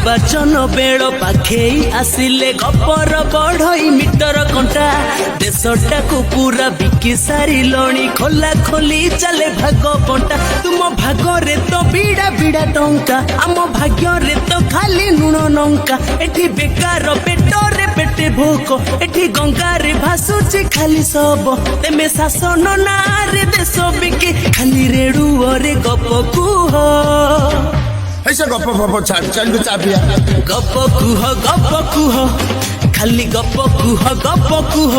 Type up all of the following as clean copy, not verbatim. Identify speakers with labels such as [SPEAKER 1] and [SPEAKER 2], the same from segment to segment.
[SPEAKER 1] निर्वाचन बेल पाखे आसिले गपर बढ़ई मीटर कंटा देशटा को पूरा बिकी सारी लणी खोला खोली चले भाग बंटा तुम भागरे तो बिड़ा बिड़ा टंका आम भाग्य तो खाली नुण नंका एठी बेकार पेटरे पेटे भोक एठी गंगारे भासुची खाली सब तेमे शासन नारे देश बिके खाली रेडुअरे गप कुह
[SPEAKER 2] ऐसा गप गप छाड़ चल चाबिया
[SPEAKER 1] गप कुह खाली गप कुह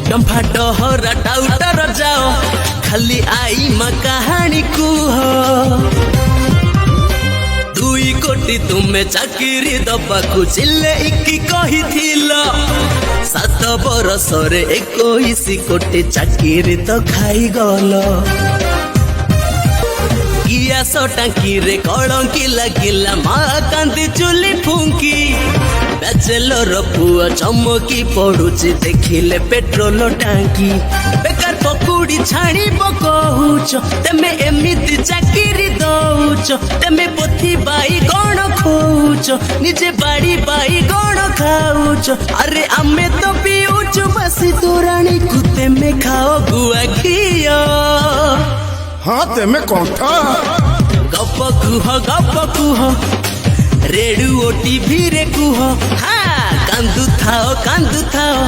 [SPEAKER 1] डंफा डहरा टाउटर जाओ खाली आई मा कहानी कुह 2 कोटी तुम्हें चाकरी दबाकू चिल्ले इकी कही थिला 7 बरस रे 21 कोटी चाकरी तो खाई गल गियास टांकी रे कलंकी लागिला माँ कांदी चुली फुंकी बैचलर पुआ चमकी पड़ुची देखिले पेट्रोल टांकी बेकार पकुड़ी छाणी कहूच तेमे एमिति चाकरी दौच तेमे पोथी बाई गण खोच निजे बाड़ी बाई गण खाऊच अरे आमे तो पिऊच बसी तोराणी को तेमे खाओ गुआ घिया
[SPEAKER 2] हाँ तेमे कंठा
[SPEAKER 1] गप कुह रेडियो टीवी रे कुह हाँ कांदु थाओ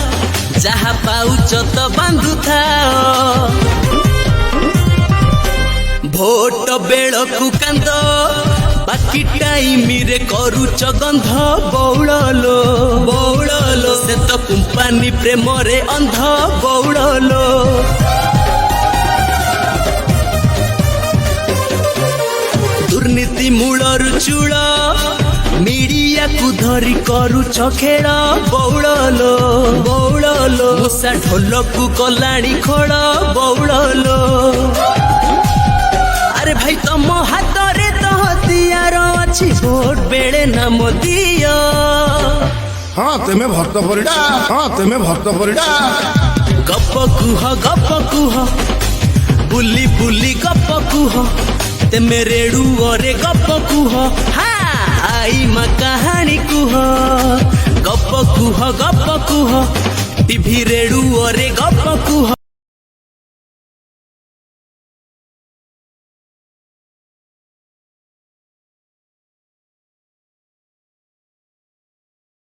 [SPEAKER 1] जहा पाउच तो बांधु थाओ भोट बेल कु कांद बाकी टाइम रे करूच गंध बौड़लो से तो कंपनी प्रेम रे अंध बौड़लो दुर्नीति मूलर चूड़ मीडिया को धरी करूच खेल बौड़लो मूसा ढोलकू कलाणी खोल बौड़लो अरे भाई तम हाथ रे तो हथियार अच्छी भोट बेड़े नाम दियो
[SPEAKER 2] हाँ तेमे भर्त परिडा
[SPEAKER 1] गप कुह बुली बुली गप कुह तेमे रेडुअरे गप कुह हाँ आई मा कहानी कुह गप कुह टीवी रेडुअरे गप कुह।